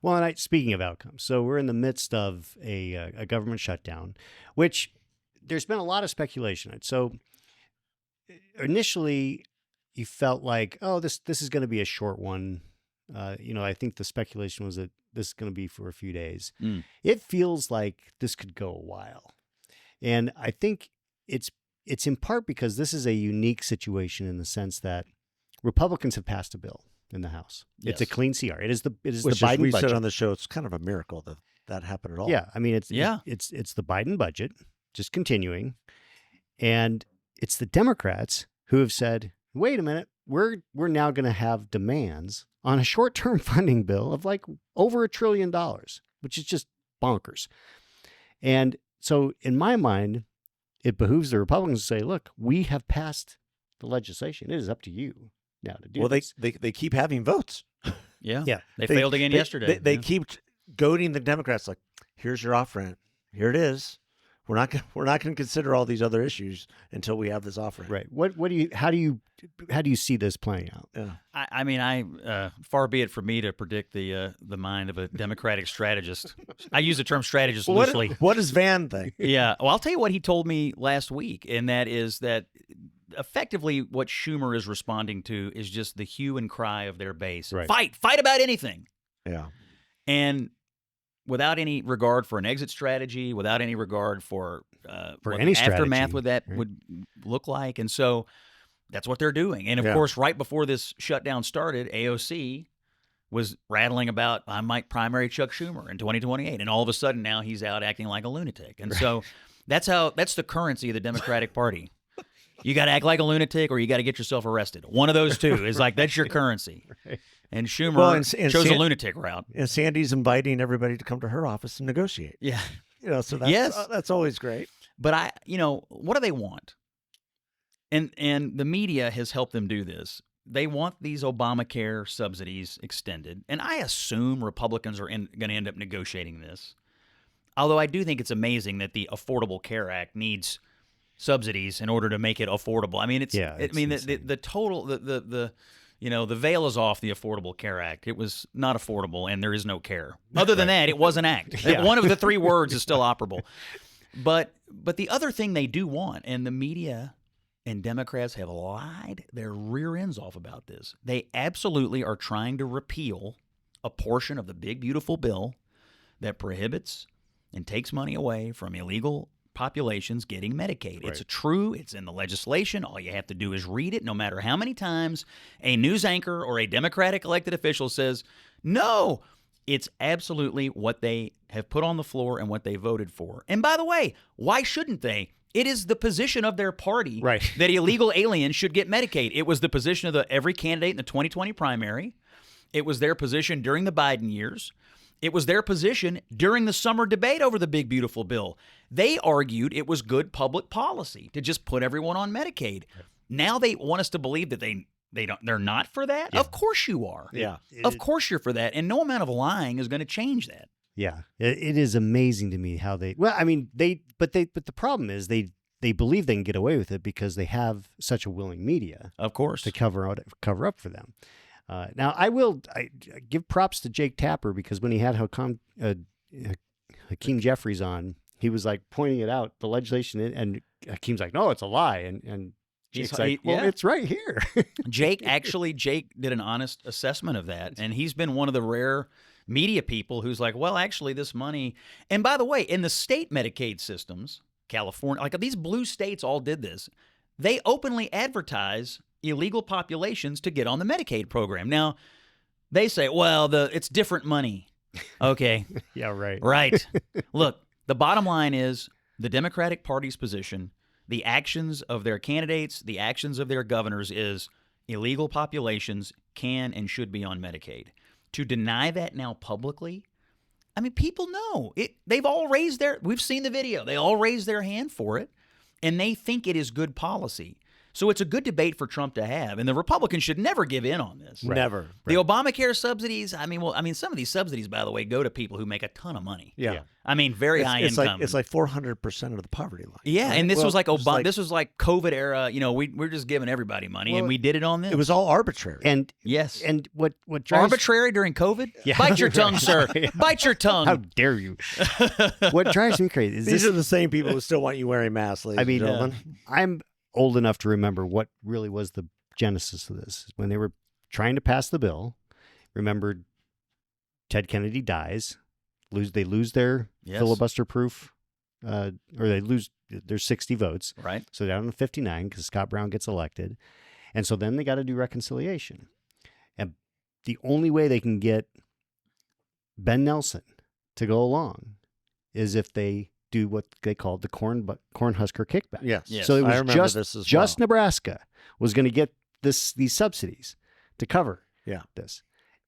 Well, and speaking of outcomes, so we're in the midst of a government shutdown, which there's been a lot of speculation. So initially, you felt like, oh, this is going to be a short one. I think the speculation was that this is going to be for a few days. It feels like this could go a while, and I think it's in part because this is a unique situation in the sense that Republicans have passed a bill in the House. Yes. It's a clean CR. It is the Biden we budget. said on the show, it's kind of a miracle that happened at all. Yeah, I mean it's the Biden budget just continuing, and it's the Democrats who have said, wait a minute, we're now going to have demands on a short-term funding bill of like over $1 trillion, which is just bonkers. And so in my mind, it behooves the Republicans to say, look, we have passed the legislation. It is up to you now to do this. Well, they keep having votes. Yeah. Yeah. They failed again yesterday. They keep goading the Democrats like, here's your off-ramp. Here it is. We're not going to consider all these other issues until we have this off-ramp. Right. How do you see this playing out? Yeah. I mean, far be it for me to predict the mind of a Democratic strategist. I use the term strategist loosely. What does Van think? Yeah. Well, I'll tell you what he told me last week, and that is that effectively what Schumer is responding to is just the hue and cry of their base. Right. Fight about anything. Yeah. And without any regard for an exit strategy, without any regard for what any the aftermath strategy, would that right? would look like. And so that's what they're doing. And, of course, right before this shutdown started, AOC was rattling about, I might primary Chuck Schumer in 2028. And all of a sudden now he's out acting like a lunatic. And so that's the currency of the Democratic Party. You got to act like a lunatic or you got to get yourself arrested. One of those two is like, that's your currency. Right. And Schumer and chose a lunatic route. And Sandy's inviting everybody to come to her office and negotiate. Yeah. So that's always great. But what do they want? And the media has helped them do this. They want these Obamacare subsidies extended. And I assume Republicans are going to end up negotiating this. Although I do think it's amazing that the Affordable Care Act needs subsidies in order to make it affordable. I mean, the total the veil is off the Affordable Care Act. It was not affordable, and there is no care. Other than that, it was an act. Yeah. One of the three words is still operable. But the other thing they do want, and the media and Democrats have lied their rear ends off about this, they absolutely are trying to repeal a portion of the big, beautiful bill that prohibits and takes money away from illegal populations getting Medicaid. Right. It's in the legislation. All you have to do is read it, no matter how many times a news anchor or a Democratic elected official says, no, it's absolutely what they have put on the floor and what they voted for. And by the way, why shouldn't they? It is the position of their party that illegal aliens should get Medicaid. It was the position of every candidate in the 2020 primary. It was their position during the Biden years. It was their position during the summer debate over the big, beautiful bill. They argued it was good public policy to just put everyone on Medicaid. Now they want us to believe that they're not for that? Yeah. Of course you are. Yeah. Of course you're for that. And no amount of lying is going to change that. Yeah. It is amazing to me how but the problem is they believe they can get away with it because they have such a willing media. Of course. To cover up for them. Now, I give props to Jake Tapper because when he had Hakeem Jeffries on, he was like pointing it out, the legislation, and Hakeem's like, no, it's a lie. And Jake's like, well, it's right here. Jake did an honest assessment of that. And he's been one of the rare media people who's like, well, actually this money, and by the way, in the state Medicaid systems, California, like these blue states all did this. They openly advertise illegal populations to get on the Medicaid program. Now, they say, well, it's different money. Okay. Yeah, right. Right. Look, the bottom line is the Democratic Party's position, the actions of their candidates, the actions of their governors is illegal populations can and should be on Medicaid. To deny that now publicly, I mean, people know it. They've all we've seen the video. They all raised their hand for it, and they think it is good policy. So it's a good debate for Trump to have, and the Republicans should never give in on this. Never. The Obamacare subsidies, I mean, some of these subsidies, by the way, go to people who make a ton of money. Yeah. I mean, very high income. It's like 400% of the poverty line. Yeah, right? and this was like this was like COVID era. You know, we're just giving everybody money, and we did it on this. It was all arbitrary. And yes, and what drives arbitrary during COVID? Yeah. Bite your tongue, sir. Bite your tongue. How dare you? What drives me crazy is These this. are the same people who still want you wearing masks, ladies I mean, and gentlemen. I'm old enough to remember what really was the genesis of this. When they were trying to pass the bill, remember Ted Kennedy dies, they lose their Yes. filibuster proof, or they lose their 60 votes. Right. So down to 59 because Scott Brown gets elected. And so then they got to do reconciliation. And the only way they can get Ben Nelson to go along is if they do what they called the Cornhusker Kickback. Yes. Yes. So it I was remember just, this as just well. Nebraska was going to get these subsidies to cover this.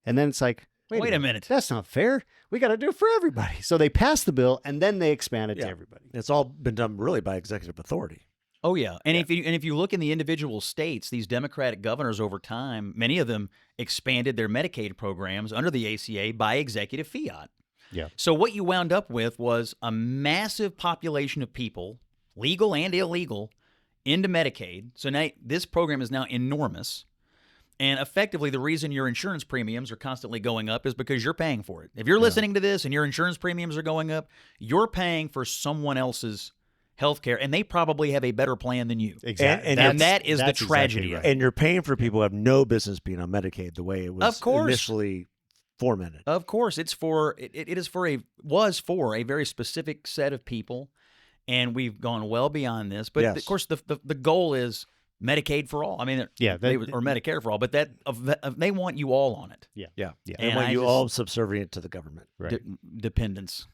And then it's like, Wait a minute. that's not fair. We got to do it for everybody. So they passed the bill and then they expanded to everybody. It's all been done really by executive authority. Oh yeah, and if you look in the individual states, these Democratic governors over time, many of them expanded their Medicaid programs under the ACA by executive fiat. Yeah. So what you wound up with was a massive population of people, legal and illegal, into Medicaid. So now this program is now enormous. And effectively, the reason your insurance premiums are constantly going up is because you're paying for it. If you're listening to this and your insurance premiums are going up, you're paying for someone else's health care, and they probably have a better plan than you. Exactly. And that is the that's tragedy. exactly of right. it. And you're paying for people who have no business being on Medicaid the way it was Of course. initially foremented. Of course, it was for a very specific set of people, and we've gone well beyond this. But Yes. of course, the goal is Medicaid for all. I mean, Yeah, or Medicare for all. But they want you all on it. Yeah. Yeah. Yeah. And And when I you just- all subservient to the government. Right. Dependence.